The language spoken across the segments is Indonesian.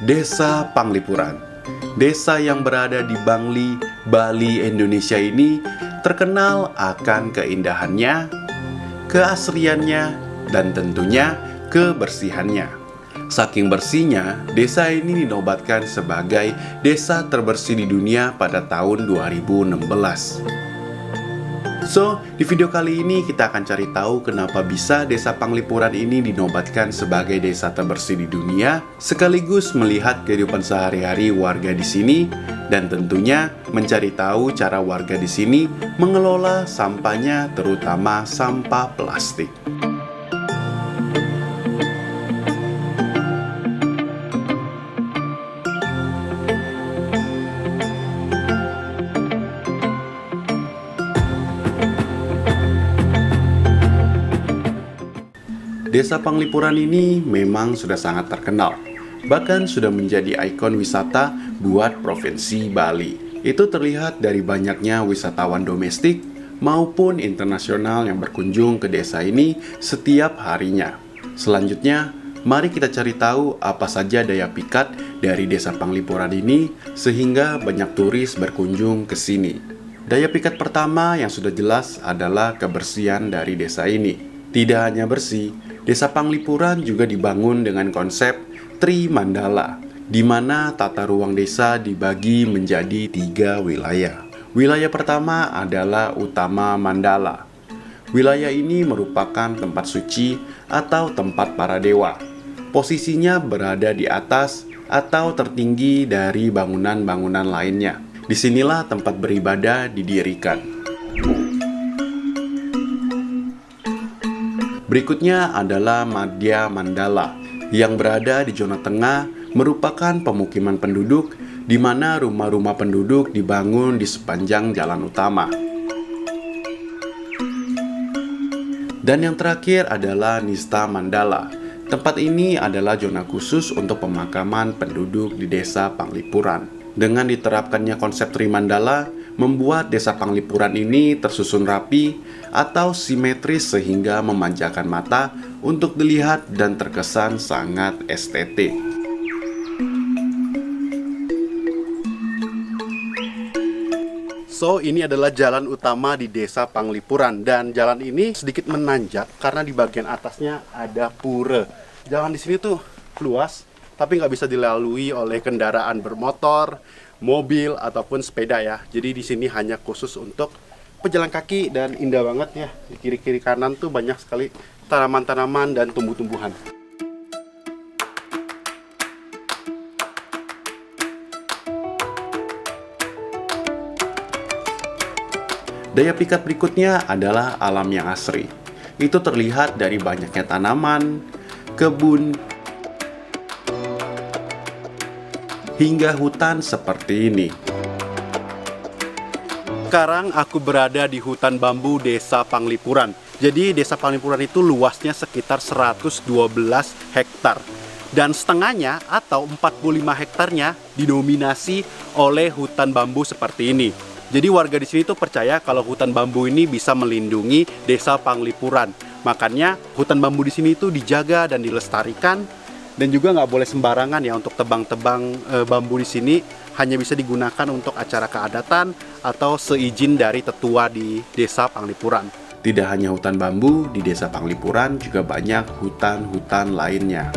Desa Panglipuran. Desa yang berada di Bangli, Bali, Indonesia ini terkenal akan keindahannya, keasriannya, dan tentunya kebersihannya. Saking bersihnya, desa ini dinobatkan sebagai desa terbersih di dunia pada tahun 2016. So, di video kali ini kita akan cari tahu kenapa bisa Desa Panglipuran ini dinobatkan sebagai desa terbersih di dunia, sekaligus melihat kehidupan sehari-hari warga di sini, dan tentunya mencari tahu cara warga di sini mengelola sampahnya, terutama sampah plastik. Desa Panglipuran ini memang sudah sangat terkenal, bahkan sudah menjadi ikon wisata buat Provinsi Bali. Itu terlihat dari banyaknya wisatawan domestik maupun internasional yang berkunjung ke desa ini setiap harinya. Selanjutnya, mari kita cari tahu apa saja daya pikat dari Desa Panglipuran ini sehingga banyak turis berkunjung ke sini. Daya pikat pertama yang sudah jelas adalah kebersihan dari desa ini. Tidak hanya bersih, Desa Panglipuran juga dibangun dengan konsep Tri Mandala, di mana tata ruang desa dibagi menjadi 3 wilayah. Wilayah pertama adalah Utama Mandala. Wilayah ini merupakan tempat suci atau tempat para dewa. Posisinya berada di atas atau tertinggi dari bangunan-bangunan lainnya. Disinilah tempat beribadah didirikan. Berikutnya adalah Madhya Mandala yang berada di zona tengah, merupakan pemukiman penduduk di mana rumah-rumah penduduk dibangun di sepanjang jalan utama. Dan yang terakhir adalah Nista Mandala. Tempat ini adalah zona khusus untuk pemakaman penduduk di Desa Panglipuran. Dengan diterapkannya konsep Tri Mandala, membuat Desa Panglipuran ini tersusun rapi atau simetris sehingga memanjakan mata untuk dilihat dan terkesan sangat estetik. So, ini adalah jalan utama di Desa Panglipuran, dan jalan ini sedikit menanjak karena di bagian atasnya ada pura. Jalan di sini tuh luas, tapi nggak bisa dilalui oleh kendaraan bermotor, mobil ataupun sepeda ya. Jadi di sini hanya khusus untuk pejalan kaki, dan indah banget ya. Di kiri-kiri kanan tuh banyak sekali tanaman-tanaman dan tumbuh-tumbuhan. Daya pikat berikutnya adalah alam yang asri. Itu terlihat dari banyaknya tanaman, kebun, hingga hutan seperti ini. Sekarang aku berada di hutan bambu Desa Panglipuran. Jadi Desa Panglipuran itu luasnya sekitar 112 hektar. Dan setengahnya atau 45 hektarnya didominasi oleh hutan bambu seperti ini. Jadi warga di sini tuh percaya kalau hutan bambu ini bisa melindungi Desa Panglipuran. Makanya hutan bambu di sini tuh dijaga dan dilestarikan. Dan juga nggak boleh sembarangan ya untuk tebang-tebang bambu di sini, hanya bisa digunakan untuk acara keadatan atau seizin dari tetua di Desa Panglipuran. Tidak hanya hutan bambu, di Desa Panglipuran juga banyak hutan-hutan lainnya.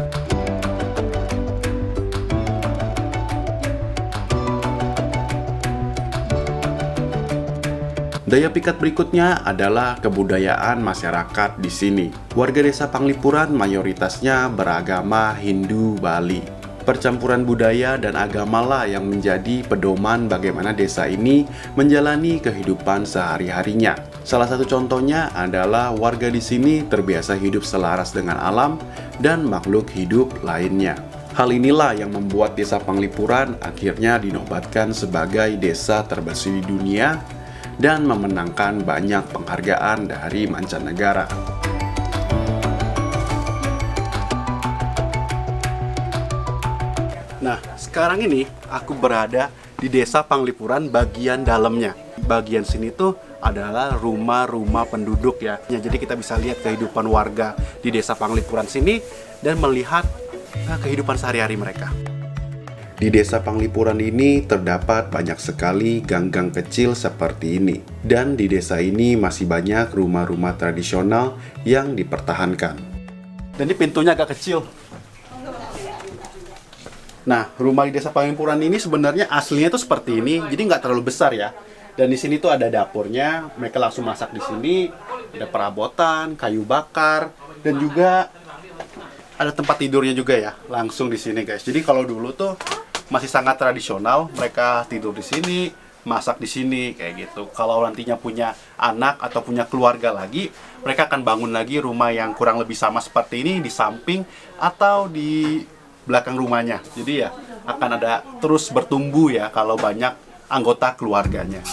Daya pikat berikutnya adalah kebudayaan masyarakat di sini. Warga Desa Panglipuran mayoritasnya beragama Hindu Bali. Percampuran budaya dan agamalah yang menjadi pedoman bagaimana desa ini menjalani kehidupan sehari-harinya. Salah satu contohnya adalah warga di sini terbiasa hidup selaras dengan alam dan makhluk hidup lainnya. Hal inilah yang membuat Desa Panglipuran akhirnya dinobatkan sebagai desa terbersih di dunia dan memenangkan banyak penghargaan dari mancanegara. Nah, sekarang ini aku berada di Desa Panglipuran bagian dalamnya. Bagian sini tuh adalah rumah-rumah penduduk ya. Jadi kita bisa lihat kehidupan warga di Desa Panglipuran sini dan melihat kehidupan sehari-hari mereka. Di desa Panglipuran ini terdapat banyak sekali gang-gang kecil seperti ini. Dan di desa ini masih banyak rumah-rumah tradisional yang dipertahankan. Dan ini pintunya agak kecil. Nah, rumah di desa Panglipuran ini sebenarnya aslinya tuh seperti ini, jadi nggak terlalu besar ya. Dan di sini tuh ada dapurnya, mereka langsung masak di sini. Ada perabotan, kayu bakar, dan juga ada tempat tidurnya juga ya, langsung di sini guys. Jadi kalau dulu tuh masih sangat tradisional, mereka tidur di sini, masak di sini kayak gitu. Kalau nantinya punya anak atau punya keluarga lagi, mereka akan bangun lagi rumah yang kurang lebih sama seperti ini di samping atau di belakang rumahnya. Jadi ya akan ada terus bertumbuh ya kalau banyak anggota keluarganya.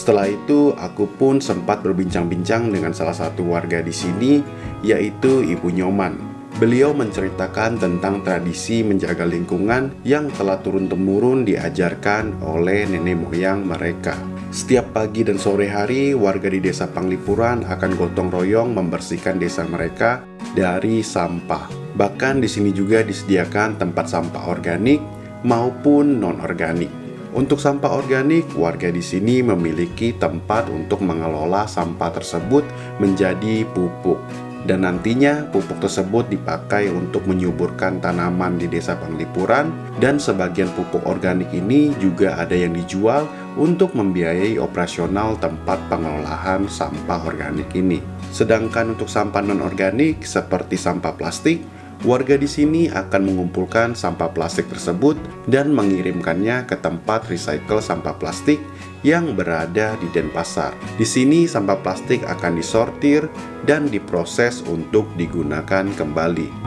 Setelah itu, aku pun sempat berbincang-bincang dengan salah satu warga di sini, yaitu Ibu Nyoman. Beliau menceritakan tentang tradisi menjaga lingkungan yang telah turun-temurun diajarkan oleh nenek moyang mereka. Setiap pagi dan sore hari, warga di desa Panglipuran akan gotong royong membersihkan desa mereka dari sampah. Bahkan di sini juga disediakan tempat sampah organik maupun non-organik. Untuk sampah organik, warga di sini memiliki tempat untuk mengelola sampah tersebut menjadi pupuk. Dan nantinya pupuk tersebut dipakai untuk menyuburkan tanaman di desa Panglipuran. Dan sebagian pupuk organik ini juga ada yang dijual untuk membiayai operasional tempat pengelolaan sampah organik ini. Sedangkan untuk sampah non-organik seperti sampah plastik, warga di sini akan mengumpulkan sampah plastik tersebut dan mengirimkannya ke tempat recycle sampah plastik yang berada di Denpasar. Di sini sampah plastik akan disortir dan diproses untuk digunakan kembali.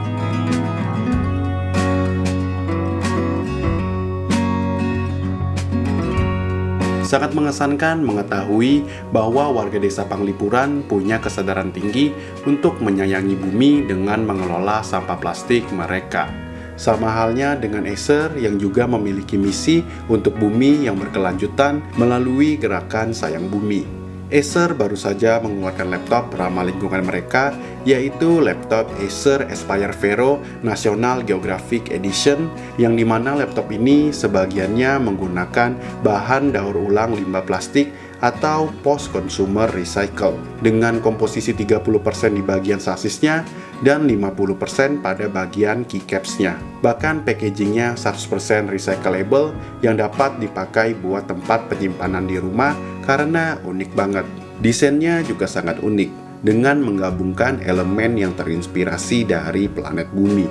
Sangat mengesankan mengetahui bahwa warga desa Panglipuran punya kesadaran tinggi untuk menyayangi bumi dengan mengelola sampah plastik mereka. Sama halnya dengan Acer yang juga memiliki misi untuk bumi yang berkelanjutan melalui gerakan Sayang Bumi. Acer baru saja mengeluarkan laptop ramah lingkungan mereka, yaitu laptop Acer Aspire Vero National Geographic Edition, yang dimana laptop ini sebagiannya menggunakan bahan daur ulang limbah plastik atau post consumer recycle dengan komposisi 30% di bagian sasisnya dan 50% pada bagian keycaps-nya. Bahkan packagingnya 100% recyclable yang dapat dipakai buat tempat penyimpanan di rumah karena unik banget. Desainnya juga sangat unik dengan menggabungkan elemen yang terinspirasi dari planet bumi.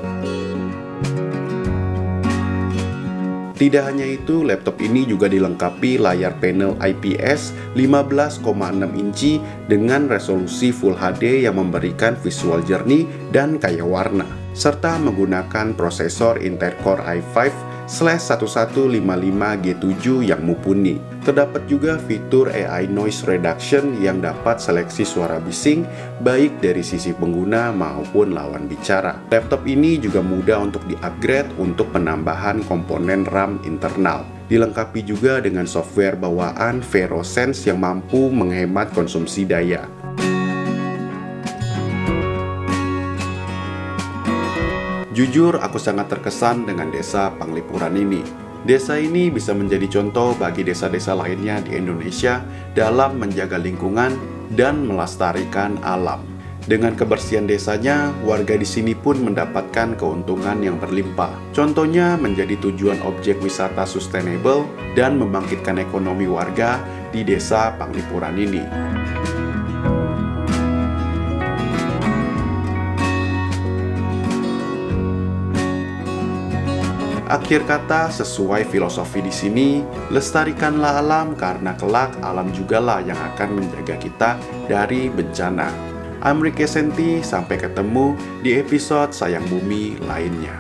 Tidak hanya itu, laptop ini juga dilengkapi layar panel IPS 15,6 inci dengan resolusi Full HD yang memberikan visual jernih dan kaya warna, serta menggunakan prosesor Intel Core i5/1155G7 yang mumpuni. Terdapat juga fitur AI Noise Reduction yang dapat seleksi suara bising baik dari sisi pengguna maupun lawan bicara. Laptop ini juga mudah untuk di-upgrade untuk penambahan komponen RAM internal. Dilengkapi juga dengan software bawaan VeroSense yang mampu menghemat konsumsi daya. Jujur, aku sangat terkesan dengan desa Panglipuran ini. Desa ini bisa menjadi contoh bagi desa-desa lainnya di Indonesia dalam menjaga lingkungan dan melestarikan alam. Dengan kebersihan desanya, warga di sini pun mendapatkan keuntungan yang berlimpah. Contohnya menjadi tujuan objek wisata sustainable dan membangkitkan ekonomi warga di desa Panglipuran ini. Akhir kata, sesuai filosofi di sini, lestarikanlah alam karena kelak alam jugalah yang akan menjaga kita dari bencana. I'm Ricky Senti, sampai ketemu di episode Sayang Bumi lainnya.